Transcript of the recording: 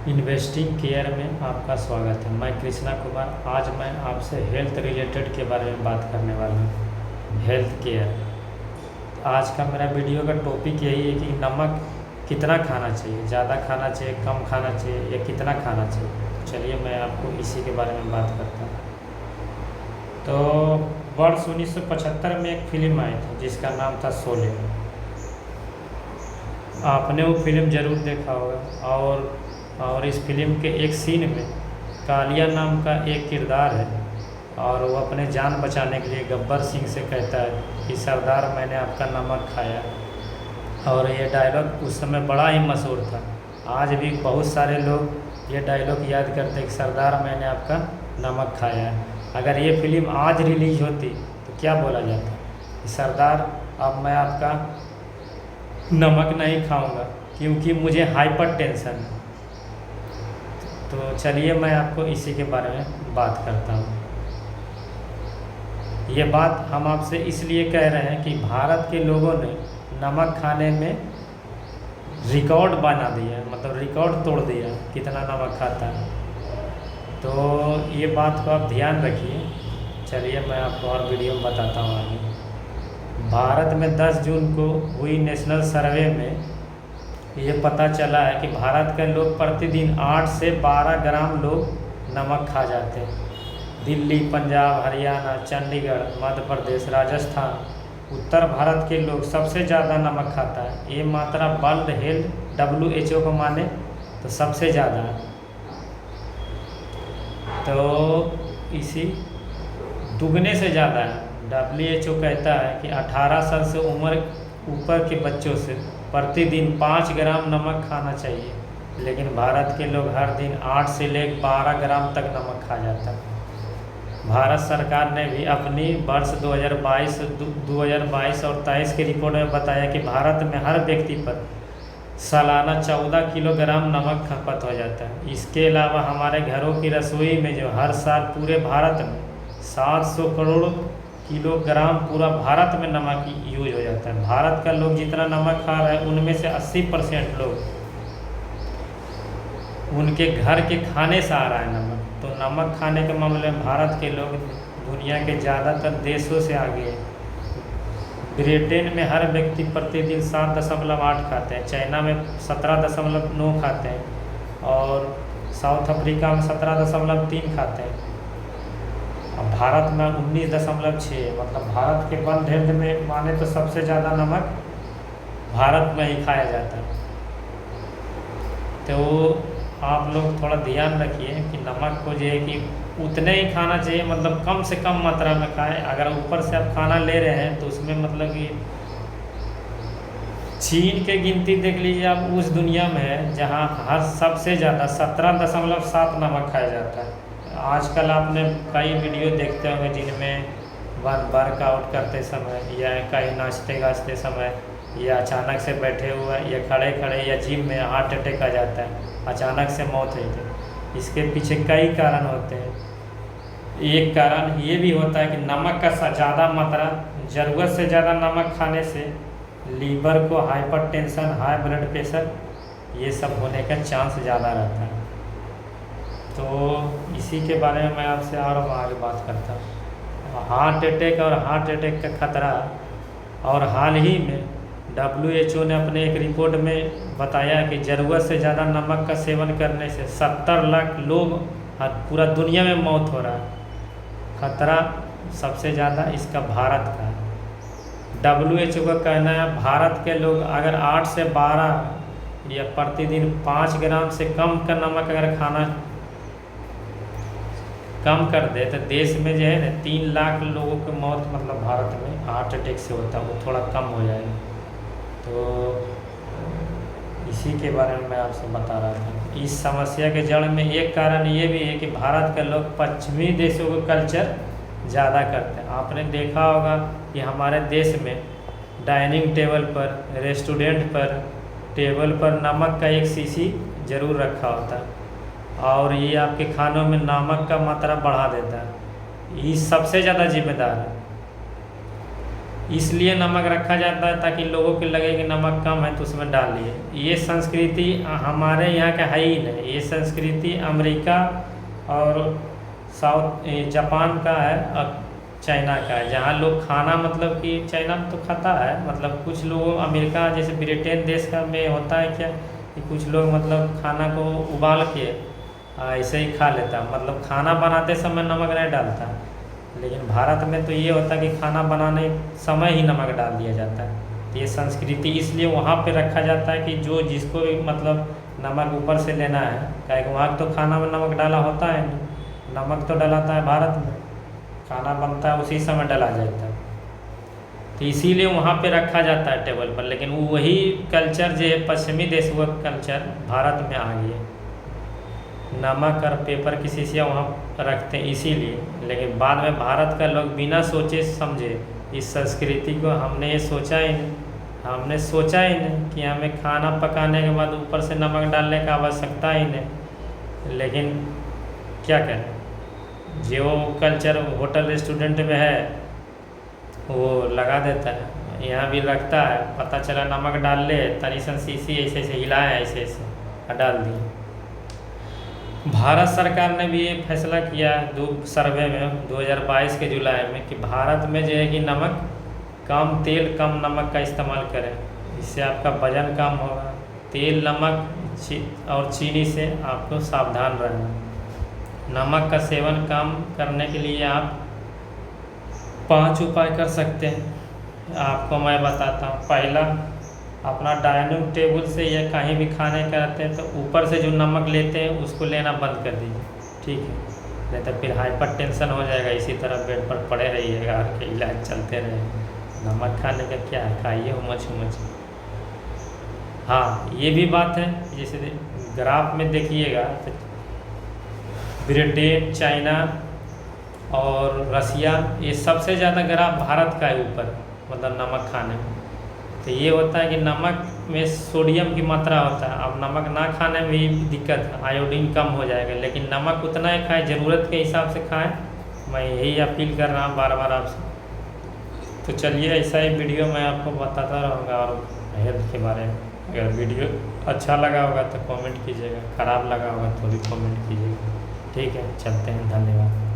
Investing care में आपका स्वागत है। मैं कृष्णा कुमार। आज मैं आपसे हेल्थ रिलेटेड के बारे में बात करने वाला हूँ। Health care. आज का मेरा वीडियो का टॉपिक यही है कि नमक कितना खाना चाहिए, ज़्यादा खाना चाहिए, कम खाना चाहिए या कितना खाना चाहिए। तो चलिए मैं आपको इसी के बारे में बात करता हूँ। तो वर्ष 1975 में एक फिल्म आई थी जिसका नाम था शोले। आपने वो फिल्म ज़रूर देखा होगा। और इस फिल्म के एक सीन में कालिया नाम का एक किरदार है और वो अपने जान बचाने के लिए गब्बर सिंह से कहता है कि सरदार मैंने आपका नमक खाया। और ये डायलॉग उस समय बड़ा ही मशहूर था। आज भी बहुत सारे लोग ये डायलॉग याद करते हैं कि सरदार मैंने आपका नमक खाया है। अगर ये फिल्म आज रिलीज होती तो क्या बोला जाता कि सरदार अब मैं आपका नमक नहीं खाऊंगा क्योंकि मुझे हाइपर टेंशन है। तो चलिए मैं आपको इसी के बारे में बात करता हूँ। ये बात हम आपसे इसलिए कह रहे हैं कि भारत के लोगों ने नमक खाने में रिकॉर्ड बना दिया है, मतलब रिकॉर्ड तोड़ दिया है कितना नमक खाता है। तो ये बात को आप ध्यान रखिए। चलिए मैं आपको और वीडियो में बताता हूँ आगे। भारत में 10 जून को हुई नेशनल सर्वे में ये पता चला है कि भारत के लोग प्रतिदिन 8 से 12 ग्राम लोग नमक खा जाते हैं। दिल्ली, पंजाब, हरियाणा, चंडीगढ़, मध्य प्रदेश, राजस्थान, उत्तर भारत के लोग सबसे ज़्यादा नमक खाता है। ये मात्रा वर्ल्ड हेल्थ WHO को माने तो सबसे ज़्यादा है। तो इसी दुगने से ज़्यादा है। WHO कहता है कि 18 साल से उम्र ऊपर के बच्चों से प्रतिदिन 5 ग्राम नमक खाना चाहिए, लेकिन भारत के लोग हर दिन 8 से लेकर 12 ग्राम तक नमक खा जाता है। भारत सरकार ने भी अपनी वर्ष 2022 और 23 की रिपोर्ट में बताया कि भारत में हर व्यक्ति पर सालाना 14 किलोग्राम नमक खपत हो जाता है। इसके अलावा हमारे घरों की रसोई में जो हर साल पूरे भारत में 700 करोड़ किलोग्राम पूरा भारत में नमक यूज हो जाता है। भारत का लोग जितना नमक खा रहा है उनमें से 80% लोग उनके घर के खाने से आ रहा है नमक। तो नमक खाने के मामले में भारत के लोग दुनिया के ज़्यादातर देशों से आगे हैं। ब्रिटेन में हर व्यक्ति प्रतिदिन 7.8 खाते हैं, चाइना में 17.9 खाते हैं और साउथ अफ्रीका में 17.3 खाते हैं। अब भारत में 19.6, मतलब भारत के वन हेल्थ में माने तो सबसे ज़्यादा नमक भारत में ही खाया जाता है। तो आप लोग थोड़ा ध्यान रखिए कि नमक को जो है कि उतने ही खाना चाहिए, मतलब कम से कम मात्रा में खाएं। अगर ऊपर से आप खाना ले रहे हैं तो उसमें मतलब कि चीन के गिनती देख लीजिए आप, उस दुनिया में है जहाँ हर सबसे ज़्यादा 17.7 नमक खाया जाता है। आजकल आपने कई वीडियो देखते होंगे जिनमें वर्कआउट करते समय या कहीं नाचते गाचते समय या अचानक से बैठे हुए या खड़े खड़े या जिम में हार्ट अटैक आ जाता है, अचानक से मौत हो जाती है। इसके पीछे कई कारण होते हैं। एक कारण ये भी होता है कि नमक का ज़्यादा मात्रा, ज़रूरत से ज़्यादा नमक खाने से लीवर को हाइपरटेंशन, हाई ब्लड प्रेशर, ये सब होने का चांस ज़्यादा रहता है। तो इसी के बारे में मैं आपसे और आगे बात करता हूँ। हार्ट अटैक और हार्ट अटैक का खतरा, और हाल ही में WHO ने अपने एक रिपोर्ट में बताया कि ज़रूरत से ज़्यादा नमक का सेवन करने से 70 लाख लोग पूरा दुनिया में मौत हो रहा है। खतरा सबसे ज़्यादा इसका भारत का है। WHO का कहना है भारत के लोग अगर 8 से 12 या प्रतिदिन 5 ग्राम से कम का नमक अगर खाना कम कर दे तो देश में जो है ना 3 लाख लोगों की मौत, मतलब भारत में हार्ट अटैक से होता है, वो थोड़ा कम हो जाएगा। तो इसी के बारे में मैं आपसे बता रहा था। इस समस्या के जड़ में एक कारण ये भी है कि भारत के लोग पश्चिमी देशों का कल्चर ज़्यादा करते हैं। आपने देखा होगा कि हमारे देश में डाइनिंग टेबल पर, रेस्टोरेंट पर, टेबल पर नमक का एक शीशी ज़रूर रखा होता है और ये आपके खानों में नमक का मात्रा बढ़ा देता है। ये सबसे ज़्यादा जिम्मेदार है। इसलिए नमक रखा जाता है ताकि लोगों को लगे कि नमक कम है तो उसमें डाल लिए। ये संस्कृति हमारे यहाँ का है ही नहीं, ये संस्कृति अमेरिका और जापान का है और चाइना का है, जहाँ लोग खाना मतलब कि चाइना में तो खाता है, मतलब कुछ लोग अमेरिका जैसे ब्रिटेन देश का में होता है क्या कि कुछ लोग मतलब खाना को उबाल के ऐसे ही खा लेता, मतलब खाना बनाते समय नमक नहीं डालता। लेकिन भारत में तो ये होता है कि खाना बनाने समय ही नमक डाल दिया जाता है। तो ये संस्कृति इसलिए वहाँ पे रखा जाता है कि जो जिसको भी मतलब नमक ऊपर से लेना है, क्या कि वहाँ तो खाना में नमक डाला होता है नहीं, नमक तो डलाता है भारत में, खाना बनता है उसी समय डला जाता है। तो इसीलिए वहाँ पे रखा जाता है टेबल पर। लेकिन वही कल्चर जो है पश्चिमी देश वो कल्चर भारत में आ गया, नमक और पेपर की शीशियाँ वहाँ रखते हैं इसीलिए। लेकिन बाद में भारत का लोग बिना सोचे समझे इस संस्कृति को, हमने ये सोचा ही नहीं, हमने सोचा ही नहीं कि हमें खाना पकाने के बाद ऊपर से नमक डालने का आवश्यकता ही नहीं। लेकिन क्या करें, जो कल्चर होटल रेस्टोरेंट में है वो लगा देता है, यहाँ भी रखता है, पता चला नमक डाल ले तनी सन शीशी ऐसे ऐसे हिलाए ऐसे ऐसे डाल दिए। भारत सरकार ने भी ये फैसला किया दो सर्वे में 2022 के जुलाई में कि भारत में जो है कि नमक कम, तेल कम नमक का इस्तेमाल करें, इससे आपका वजन कम होगा। तेल, नमक और चीनी से आपको सावधान रहना। नमक का सेवन कम करने के लिए आप 5 उपाय कर सकते हैं, आपको मैं बताता हूँ। पहला, अपना डाइनिंग टेबल से या कहीं भी खाने करते हैं तो ऊपर से जो नमक लेते हैं उसको लेना बंद कर दीजिए, ठीक है, नहीं तो फिर हाइपर टेंशन हो जाएगा, इसी तरह बेड पर पड़े रहिएगा, आपके इलाज चलते रहेंगे। नमक खाने का क्या है, खाइए उमच उमच। हाँ, ये भी बात है, जैसे ग्राफ में देखिएगा तो ब्रिटेन, चाइना और रसिया, ये सबसे ज़्यादा ग्राफ भारत का है ऊपर, मतलब नमक खाने में। तो ये होता है कि नमक में सोडियम की मात्रा होता है, अब नमक ना खाने में भी दिक्कत है, आयोडीन कम हो जाएगा। लेकिन नमक उतना ही खाएं, ज़रूरत के हिसाब से खाएं, मैं यही अपील कर रहा हूँ बार बार आपसे। तो चलिए, ऐसा ही वीडियो मैं आपको बताता रहूँगा और हेल्थ के बारे में। अगर वीडियो अच्छा लगा होगा तो कमेंट कीजिएगा, ख़राब लगा होगा तो भी कमेंट कीजिएगा, ठीक है। चलते हैं, धन्यवाद।